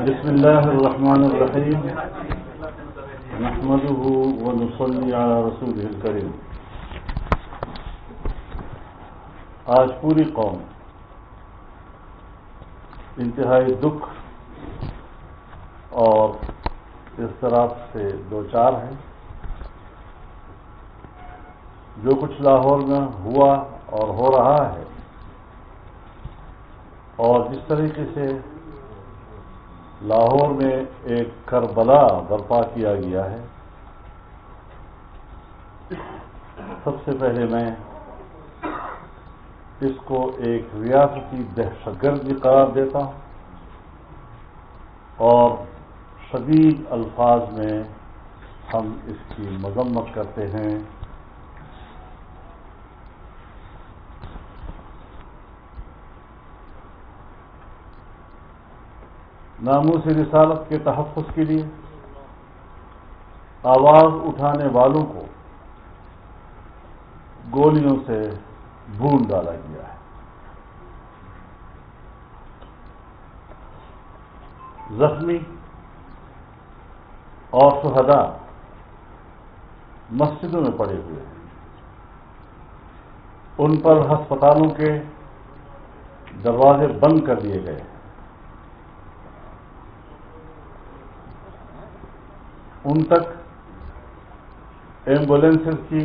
بسم الله الرحمن الرحيم نحمده ونصلي على رسوله الكريم. آج پوری قوم انتہائی دکھ اور اضطراب سے دوچار ہے. جو کچھ لاہور میں ہوا اور ہو رہا ہے اور جس طریقے سے لاہور میں ایک کربلا برپا کیا گیا ہے، سب سے پہلے میں اس کو ایک ریاستی دہشت گردی قرار دیتا ہوں اور شدید الفاظ میں ہم اس کی مذمت کرتے ہیں. ناموس رسالت کے تحفظ کے لیے آواز اٹھانے والوں کو گولیوں سے بھون ڈالا گیا ہے. زخمی اور شہداء مسجدوں میں پڑے ہوئے ہیں. ان پر ہسپتالوں کے دروازے بند کر دیے گئے ہیں. ان تک ایمبولینسز کی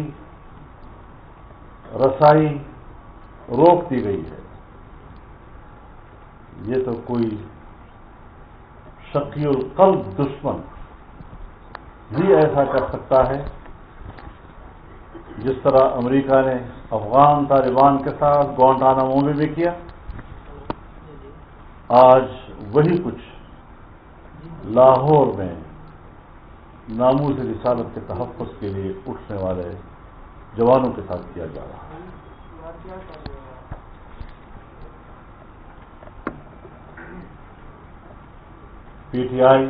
رسائی روک دی گئی ہے. یہ تو کوئی شقی القلب دشمن بھی ایسا کر سکتا ہے جس طرح امریکہ نے افغان طالبان کے ساتھ گوانٹانامو میں بھی کیا. آج وہی کچھ لاہور میں ناموس رسالت کے تحفظ کے لیے اٹھنے والے جوانوں کے ساتھ کیا جا رہا ہے. پی ٹی آئی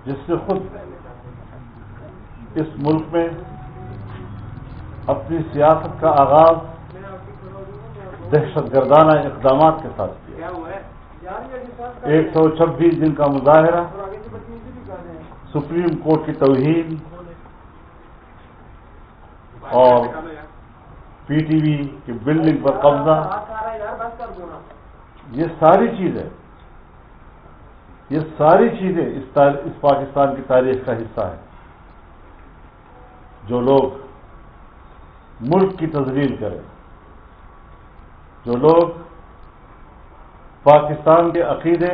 جس نے خود اس ملک میں اپنی سیاست کا آغاز دہشت گردانہ اقدامات کے ساتھ کیا، 126 دن کا مظاہرہ، سپریم کورٹ کی توہین اور پی ٹی وی کی بلڈنگ پر قبضہ، یہ ساری چیزیں اس پاکستان کی تاریخ کا حصہ ہے. جو لوگ ملک کی تذلیل کریں، جو لوگ پاکستان کے عقیدے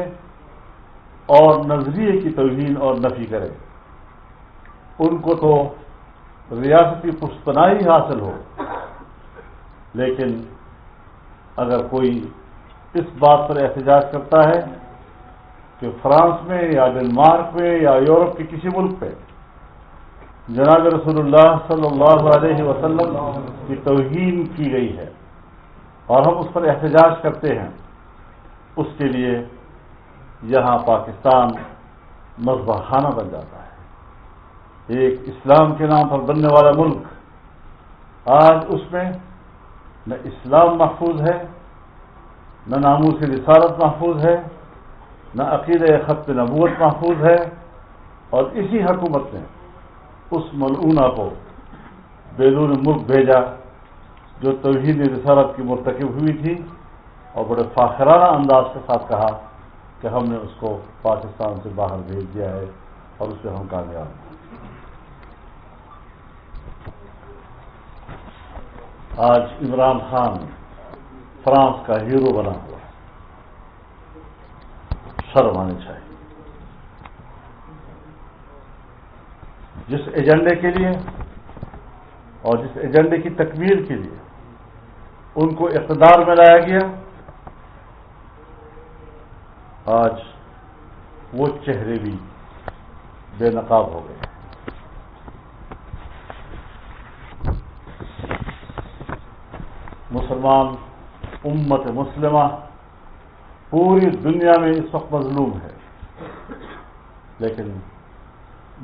اور نظریے کی توہین اور نفی کرے، ان کو تو ریاستی پشتنائی حاصل ہو. لیکن اگر کوئی اس بات پر احتجاج کرتا ہے کہ فرانس میں یا ڈنمارک میں یا یورپ کے کسی ملک پہ جناب رسول اللہ صلی اللہ علیہ وسلم کی توہین کی گئی ہے اور ہم اس پر احتجاج کرتے ہیں، اس کے لیے یہاں پاکستان مذبح خانہ بن جاتا ہے. ایک اسلام کے نام پر بننے والا ملک آج اس میں نہ اسلام محفوظ ہے، نہ ناموس رسالت محفوظ ہے، نہ عقیدہ ختم نبوت محفوظ ہے. اور اسی حکومت نے اس ملعونہ کو بیرون ملک بھیجا جو توہین رسالت کی مرتکب ہوئی تھی، اور بڑے فاخرانہ انداز کے ساتھ کہا کہ ہم نے اس کو پاکستان سے باہر بھیج دیا ہے اور اس سے ہم کامیاب ہیں. آج عمران خان فرانس کا ہیرو بنا ہوا ہے. شرم آنی چاہیے. جس ایجنڈے کے لیے اور جس ایجنڈے کی تکمیل کے لیے ان کو اقتدار میں لایا گیا، آج وہ چہرے بھی بے نقاب ہو گئے. مسلمان امت مسلمہ پوری دنیا میں اس وقت مظلوم ہے، لیکن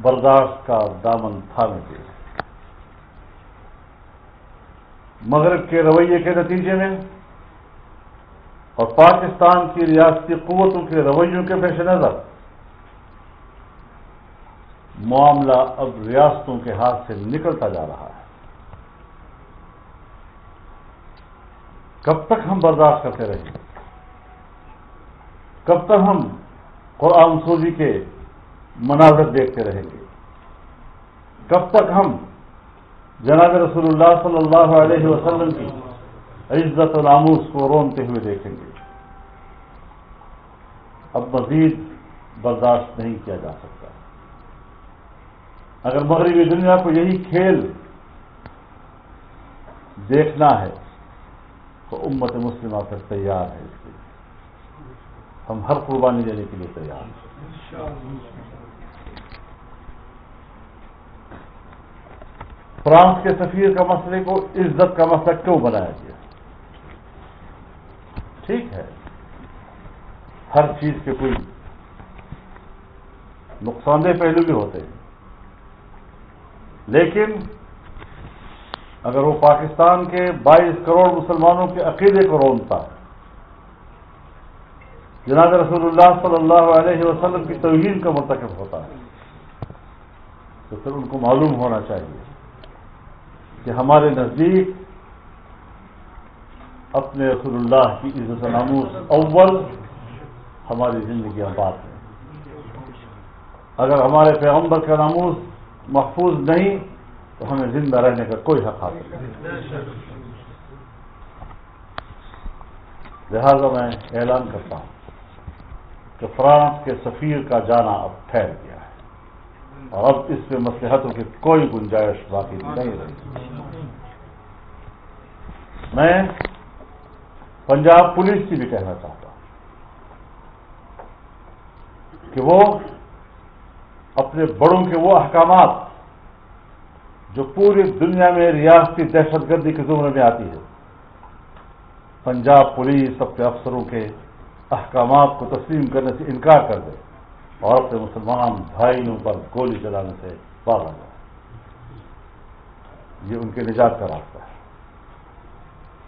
برداشت کا دامن تھامے ہوئے. مغرب کے رویے کے نتیجے میں اور پاکستان کی ریاستی قوتوں کے رویوں کے پیش نظر معاملہ اب ریاستوں کے ہاتھ سے نکلتا جا رہا ہے۔ کب تک ہم برداشت کرتے رہیں گے؟ کب تک ہم قرآن سوزی کے مناظر دیکھتے رہیں گے؟ کب تک ہم جناب رسول اللہ صلی اللہ علیہ وسلم کی عزت و ناموس کو رونتے ہوئے دیکھیں گے؟ اب مزید برداشت نہیں کیا جا سکتا۔ اگر مغربی دنیا کو یہی کھیل دیکھنا ہے تو امت مسلمہ پھر تیار ہے، اس کے لیے ہم ہر قربانی دینے کے لیے تیار ہیں۔ فرانس کے سفیر کا مسئلے کو عزت کا مسئلہ کیوں بنایا گیا؟ ٹھیک ہے، ہر چیز کے کوئی نقصان دہ پہلو بھی ہوتے ہیں، لیکن اگر وہ پاکستان کے 22 کروڑ مسلمانوں کے عقیدے کو رونتا ہے، جناب رسول اللہ صلی اللہ علیہ وسلم کی توہین کا مرتکب ہوتا ہے، تو پھر ان کو معلوم ہونا چاہیے کہ ہمارے نزدیک اپنے رسول اللہ کی عزت و ناموس اول، ہماری زندگیاں بعد میں۔ اگر ہمارے پیغمبر کا ناموس محفوظ نہیں تو ہمیں زندہ رہنے کا کوئی حق حاصل نہیں۔ لہذا میں اعلان کرتا ہوں کہ فرانس کے سفیر کا جانا اب ٹھہر گیا ہے اور اب اس میں مصلحتوں کی کوئی گنجائش باقی نہیں رہی۔ میں پنجاب پولیس کی بھی کہنا چاہتا ہوں کہ وہ اپنے بڑوں کے وہ احکامات جو پوری دنیا میں ریاستی دہشت گردی کے زمرے میں آتی ہے، پنجاب پولیس اپنے افسروں کے احکامات کو تسلیم کرنے سے انکار کر دے اور اپنے مسلمان بھائیوں پر گولی چلانے سے باز آ جائے۔ یہ ان کے نجات کا راستہ ہے۔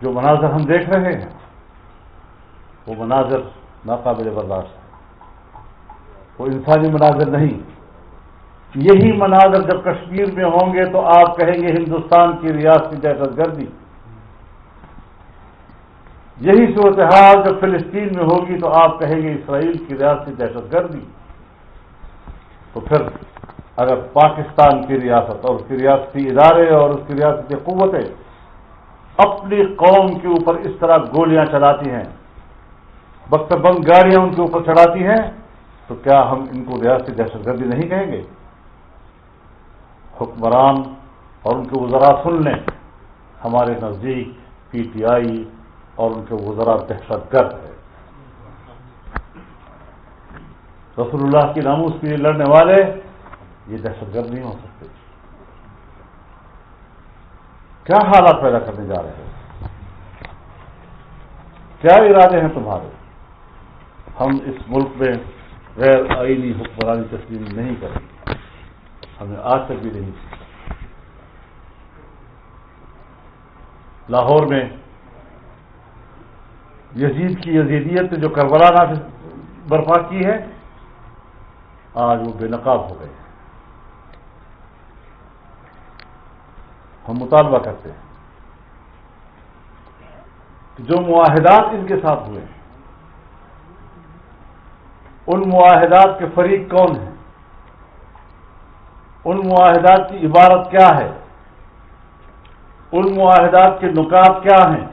جو مناظر ہم دیکھ رہے ہیں وہ مناظر ناقابل برداشت ہے، وہ انسانی مناظر نہیں۔ یہی مناظر جب کشمیر میں ہوں گے تو آپ کہیں گے ہندوستان کی ریاستی دہشت گردی، یہی صورتحال جب فلسطین میں ہوگی تو آپ کہیں گے اسرائیل کی ریاستی دہشت گردی۔ تو پھر اگر پاکستان کی ریاست اور اس کی ریاستی ادارے اور اس کی ریاستی قوتیں اپنی قوم کے اوپر اس طرح گولیاں چلاتی ہیں، بختر بند گاڑیاں ان کے اوپر چڑھاتی ہیں، تو کیا ہم ان کو ریاستی دہشت گردی نہیں کہیں گے؟ حکمران اور ان کے وزراء سن لیں، ہمارے نزدیک پی ٹی آئی اور ان کے وزراء دہشت گرد ہے۔ رسول اللہ کی ناموس کے لیے لڑنے والے یہ دہشت گرد نہیں ہو سکتے۔ کیا حالات پیدا کرنے جا رہے ہیں؟ کیا ارادے ہیں تمہارے؟ ہم اس ملک میں غیر آئینی حکمرانی تسلیم نہیں کریں گے، ہمیں آج تک بھی نہیں۔ لاہور میں یزید کی یزیدیت نے جو کربلا نافذ برپا کی ہے، آج وہ بے نقاب ہو گئے ہیں۔ ہم مطالبہ کرتے ہیں کہ جو معاہدات ان کے ساتھ ہوئے ہیں، ان معاہدات کے فریق کون ہیں، ان معاہدات کی عبارت کیا ہے، ان معاہدات کے نکات کیا ہیں،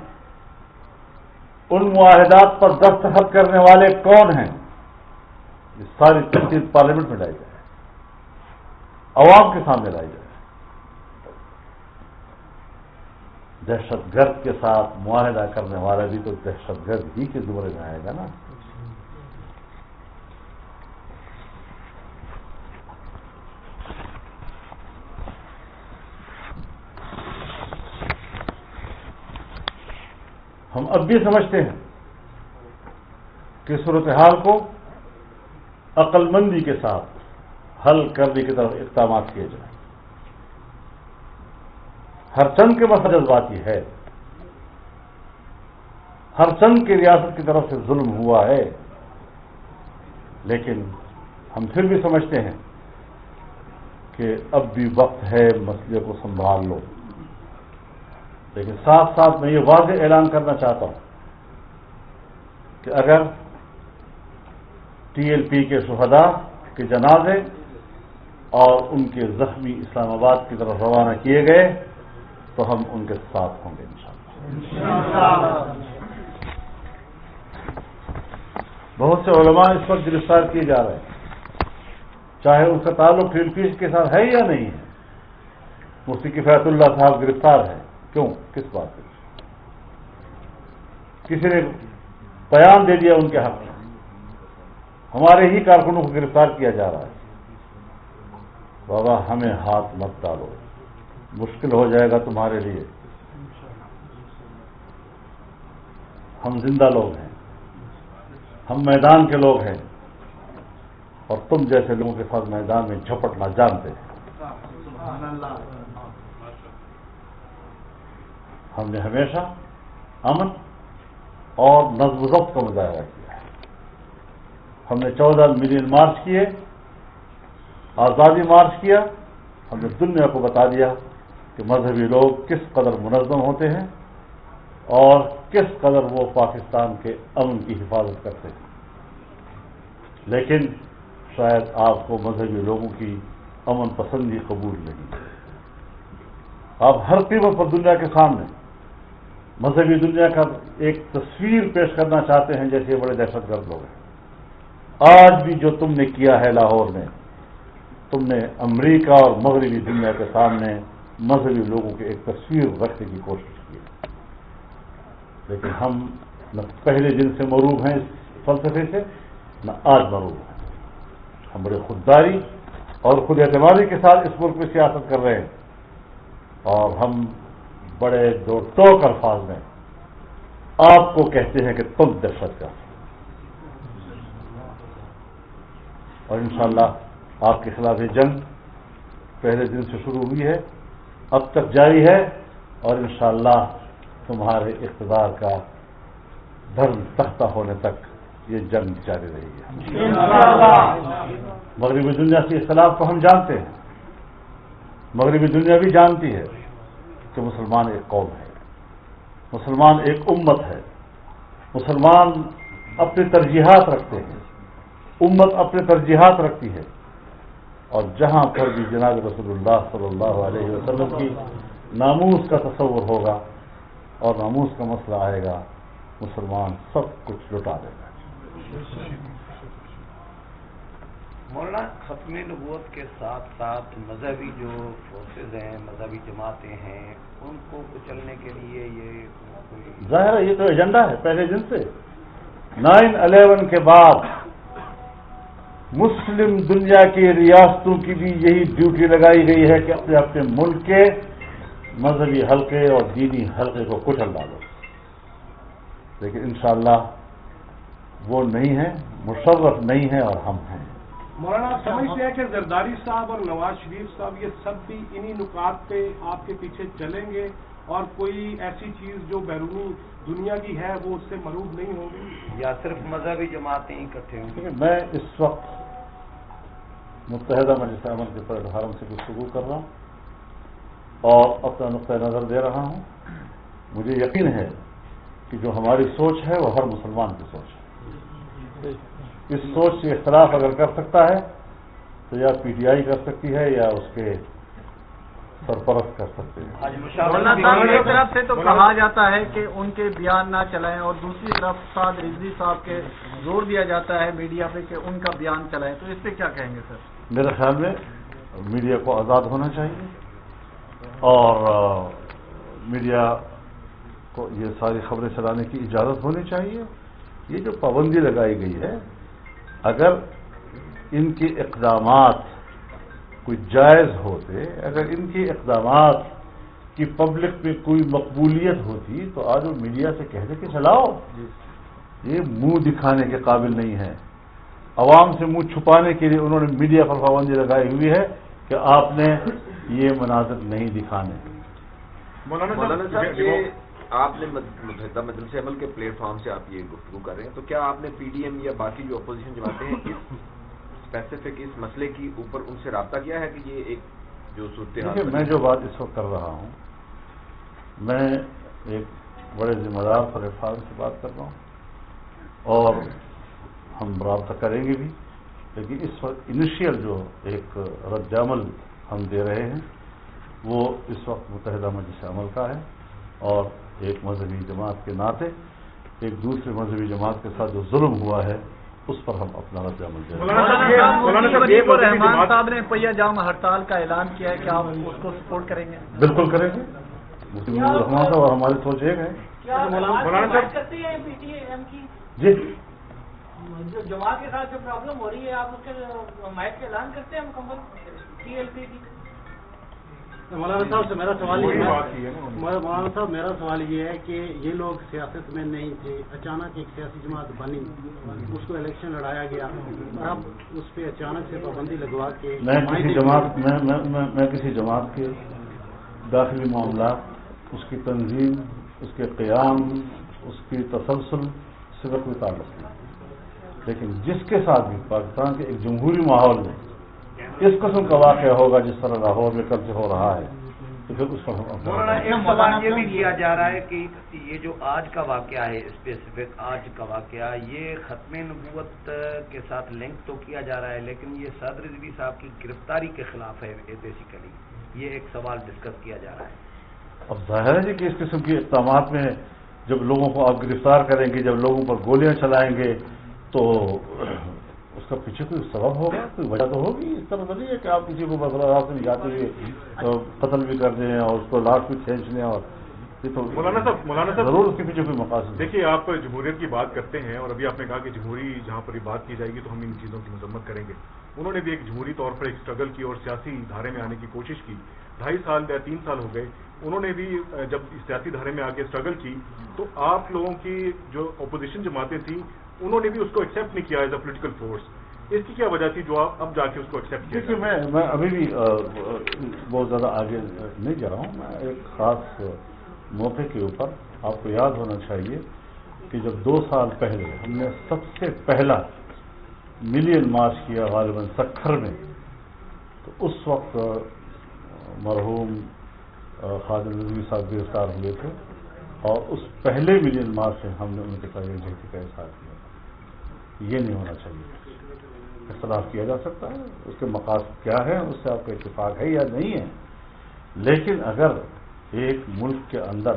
ان معاہدات پر دستخط کرنے والے کون ہیں، یہ ساری تفصیل پارلیمنٹ میں لائی جائے، عوام کے سامنے لائی جائے۔ دہشت گرد کے ساتھ معاہدہ کرنے والا بھی تو دہشت گرد ہی کے زمرے میں آئے گا نا۔ ہم اب بھی سمجھتے ہیں کہ صورتحال کو عقل مندی کے ساتھ حل کرنے کی طرف اقدامات کیے جائیں۔ ہر چند کے مسئلہ جذباتی ہے، ہر چند کی ریاست کی طرف سے ظلم ہوا ہے، لیکن ہم پھر بھی سمجھتے ہیں کہ اب بھی وقت ہے مسئلے کو سنبھال لو. لیکن ساتھ ساتھ میں یہ واضح اعلان کرنا چاہتا ہوں کہ اگر ٹی ایل پی کے شہداء کے جنازے اور ان کے زخمی اسلام آباد کی طرف روانہ کیے گئے تو ہم ان کے ساتھ ہوں گے انشاءاللہ. بہت سے علماء اس وقت گرفتار کیے جا رہے ہیں، چاہے اس کا تعلق ٹی ایل پی کے ساتھ ہے یا نہیں ہے. مفتی کفایت اللہ صاحب گرفتار ہیں، کیوں؟ کس بات سے؟ کسی نے بیان دے دیا ان کے حق میں، ہمارے ہی کارکنوں کو گرفتار کیا جا رہا ہے. بابا ہمیں ہاتھ مت ڈالو، مشکل ہو جائے گا تمہارے لیے. ہم زندہ لوگ ہیں، ہم میدان کے لوگ ہیں، اور تم جیسے لوگوں کے ساتھ میدان میں جھپٹنا جانتے ہیں. ہم نے ہمیشہ امن اور نظم و ضبط کا مظاہرہ کیا ہے. ہم نے 14 ملین مارچ کیے، آزادی مارچ کیا. ہم نے دنیا کو بتا دیا کہ مذہبی لوگ کس قدر منظم ہوتے ہیں اور کس قدر وہ پاکستان کے امن کی حفاظت کرتے ہیں. لیکن شاید آپ کو مذہبی لوگوں کی امن پسندی قبول نہیں. آپ ہر قیمت پر دنیا کے سامنے مذہبی دنیا کا ایک تصویر پیش کرنا چاہتے ہیں جیسے بڑے دہشت گرد لوگ ہیں. آج بھی جو تم نے کیا ہے لاہور میں، تم نے امریکہ اور مغربی دنیا کے سامنے مذہبی لوگوں کی ایک تصویر رکھنے کی کوشش کی. لیکن ہم نہ پہلے دن سے مروب ہیں اس فلسفے سے، نہ آج مروب ہیں. ہم بڑے خودداری اور خود اعتمادی کے ساتھ اس ملک میں سیاست کر رہے ہیں، اور ہم بڑے دو ٹوک الفاظ میں آپ کو کہتے ہیں کہ تم دہشت گرد. اور انشاءاللہ آپ کے خلاف یہ جنگ پہلے دن سے شروع ہوئی ہے، اب تک جاری ہے، اور انشاءاللہ تمہارے اقتدار کا دھرم تختہ ہونے تک یہ جنگ جاری رہے گی. مغربی دنیا سے اختلاف کو ہم جانتے ہیں، مغربی دنیا بھی جانتی ہے کہ مسلمان ایک قوم ہے، مسلمان ایک امت ہے. مسلمان اپنی ترجیحات رکھتے ہیں، امت اپنی ترجیحات رکھتی ہے. اور جہاں پر بھی جناب رسول اللہ صلی اللہ علیہ وسلم کی ناموس کا تصور ہوگا اور ناموس کا مسئلہ آئے گا، مسلمان سب کچھ لٹا دے گا. مولانا، ختم نبوت کے ساتھ ساتھ مذہبی جو فورسز ہیں، مذہبی جماعتیں ہیں، ان کو کچلنے کے لیے یہ ظاہر ہے، یہ تو ایجنڈا ہے پہلے دن سے. 9/11 کے بعد مسلم دنیا کی ریاستوں کی بھی یہی ڈیوٹی لگائی گئی ہے کہ اپنے اپنے ملک کے مذہبی حلقے اور دینی حلقے کو کچل ڈالو. لیکن انشاءاللہ وہ نہیں ہے، مشرف نہیں ہے، اور ہم ہیں. مولانا، آپ سمجھتے ہیں کہ زرداری صاحب اور نواز شریف صاحب یہ سب بھی انہی نکات پہ آپ کے پیچھے چلیں گے، اور کوئی ایسی چیز جو بیرونی دنیا کی ہے وہ اس سے مروب نہیں ہوگی، یا صرف مذہبی جماعتیں اکٹھے ہوں گی؟ میں اس وقت متحدہ مجلس امن کے صدر حرم سے گفتگو کر رہا ہوں اور اپنا نقطۂ نظر دے رہا ہوں. مجھے یقین ہے کہ جو ہماری سوچ ہے وہ ہر مسلمان کی سوچ ہے. اس سوچ سے اختلاف اگر کر سکتا ہے تو یا پی ٹی آئی کر سکتی ہے یا اس کے سرپرست کر سکتے ہیں. مولانا صاحب، ایک طرف سے تو کہا جاتا ہے کہ ان کے بیان نہ چلائیں، اور دوسری طرف سعد رضوی صاحب کے زور دیا جاتا ہے میڈیا پہ کہ ان کا بیان چلائیں، تو اس پہ کیا کہیں گے سر؟ میرے خیال میں میڈیا کو آزاد ہونا چاہیے، اور میڈیا کو یہ ساری خبریں چلانے کی اجازت ہونی چاہیے. یہ جو پابندی لگائی گئی ہے، اگر ان کے اقدامات کوئی جائز ہوتے، اگر ان کے اقدامات کی پبلک میں کوئی مقبولیت ہوتی تو آج وہ میڈیا سے کہہ دے کہ چلاؤ. یہ منہ دکھانے کے قابل نہیں ہے. عوام سے منہ چھپانے کے لیے انہوں نے میڈیا پر پابندی لگائی ہوئی ہے کہ آپ نے یہ مناظر نہیں دکھانے. مولانا صاحب، آپ نے متحدہ مجلس عمل کے پلیٹ فارم سے آپ یہ گفتگو کر رہے ہیں، تو کیا آپ نے پی ڈی ایم یا باقی جو اپوزیشن جماعتیں ہیں اس اسپیسیفک اس مسئلے کی اوپر ان سے رابطہ کیا ہے کہ یہ ایک جو صورتحال؟ میں جو بات اس وقت کر رہا ہوں، میں ایک بڑے ذمہ دار پلیٹ فارم سے بات کر رہا ہوں اور ہم رابطہ کریں گے بھی، لیکن اس وقت انیشیل جو ایک رد عمل ہم دے رہے ہیں وہ اس وقت متحدہ مجلس عمل کا ہے، اور ایک مذہبی جماعت کے ناطے ایک دوسرے مذہبی جماعت کے ساتھ جو ظلم ہوا ہے اس پر ہم اپنا رد عمل دے رہے ہیں۔ رحمان صاحب نے پہیہ جام ہڑتال کا اعلان کیا ہے، کیا آپ اس کو سپورٹ کریں گے؟ بالکل کریں گے، مفتی منظور رحمان صاحب اور ہماری سوچ ایک ہے۔ جی جو جماعت کے ساتھ جو پرابلم ہو رہی ہے آپ اس کے حمایت کا اعلان کرتے ہیں مکمل ٹی ایل پی کی؟ مولانا صاحب سے میرا سوال یہ ہے، مولانا صاحب میرا سوال یہ ہے کہ یہ لوگ سیاست میں نہیں تھے، اچانک ایک سیاسی جماعت بنی، اس کو الیکشن لڑایا گیا اور اب اس پہ اچانک سے پابندی لگوا کے میں کسی جماعت کے داخلی معاملات، اس کی تنظیم، اس کے قیام، اس کی تسلسل سے کوئی تعلق نہیں، لیکن جس کے ساتھ بھی پاکستان کے ایک جمہوری ماحول میں اس قسم کا واقعہ ہوگا جس طرح لاہور میں کل سے ہو رہا ہے تو پھر اس پر مولانا ایک سوال یہ بھی کیا جا رہا ہے کہ یہ جو آج کا واقعہ ہے، اسپیسیفک آج کا واقعہ، یہ ختم نبوت کے ساتھ لنک تو کیا جا رہا ہے، لیکن یہ سعد رضوی صاحب کی گرفتاری کے خلاف ہے بیسیکلی، یہ ایک سوال ڈسکس کیا جا رہا ہے۔ اب ظاہر ہے جی کہ اس قسم کے اقدامات میں جب لوگوں کو آپ گرفتار کریں گے، جب لوگوں پر گولیاں چلائیں گے تو اس کا پیچھے کوئی سبب ہوگا، کوئی وجہ تو ہوگی۔ اس طرح تو نہیں ہے کہ آپ کسی کو مسئلہ سے جاتے ہوئے قتل بھی کر دیں اور اس کو لاش بھی کھینچ لیں، اور یہ تو مولانا صاحب ضرور اس کے پیچھے کوئی مقاصد۔ دیکھیے، آپ جمہوریت کی بات کرتے ہیں اور ابھی آپ نے کہا کہ جمہوری جہاں پر یہ بات کی جائے گی تو ہم ان چیزوں کی مذمت کریں گے۔ انہوں نے بھی ایک جمہوری طور پر ایک اسٹرگل کی اور سیاسی دھارے میں آنے کی کوشش کی، 2.5 سال یا 3 سال ہو گئے، انہوں نے بھی جب سیاسی دھارے میں آ کے اسٹرگل کی تو آپ لوگوں کی جو اپوزیشن جماعتیں تھیں انہوں نے بھی اس کو ایکسیپٹ نہیں کیا ایز اے پولیٹیکل فورس۔ اس کی کیا وجہ تھی جو آپ اب جا کے اس کو ایکسیپٹ کیا؟ دیکھیے، میں ابھی بھی بہت زیادہ آگے نہیں جا رہا ہوں، میں ایک خاص موقع کے اوپر آپ کو یاد ہونا چاہیے کہ جب 2 سال پہلے ہم نے سب سے پہلا ملین مارچ کیا غالباً سکھر میں، تو اس وقت مرحوم خادم رضوی صاحب گرفتار ہوئے تھے، اور اس پہلے ملین مارچ سے ہم نے ان کے ساتھ یکجہتی کا اظہار کیا۔ یہ نہیں ہونا چاہیے، اختلاف کیا جا سکتا ہے، اس کے مقاصد کیا ہے اس سے آپ کا اتفاق ہے یا نہیں ہے، لیکن اگر ایک ملک کے اندر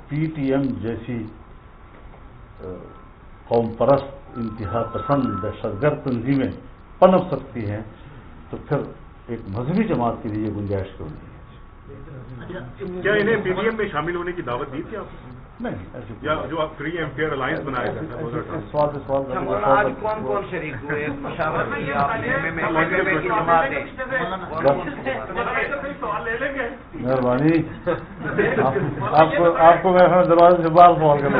پی ٹی ایم جیسی قوم پرست انتہا پسند دہشت گرد تنظیمیں پنپ سکتی ہیں تو پھر ایک مذہبی جماعت کے لیے یہ گنجائش کیوں نہیں ہے؟ کیا انہیں پی ڈی ایم میں شامل ہونے کی دعوت دی تھی آپ؟ نہیں، ایسی یا جو آپ فری اینڈ فیئر الائنس بنایا گیا تھا؟ سوال آج کون کون شریک ہوئے مشاورت کی آپ نے کی جماعتیں؟ مہربانی، آپ کو میں دروازے سے باہر سوال کرنا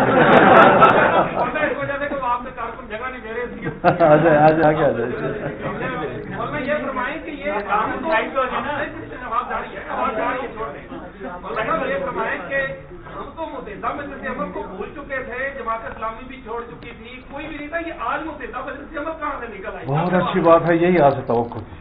آج آگے آ جائے۔ یہ فرمائیں کہ یہ فرمائیں کہ ہم تو متحدہ مجلس عمل کو بھول چکے تھے، جماعت اسلامی بھی چھوڑ چکی تھی، کوئی بھی نہیں تھا، یہ آج متحدہ مجلس عمل کہاں سے نکل آئی؟ بہت اچھی بات ہے، یہی آج سے توقع تھی۔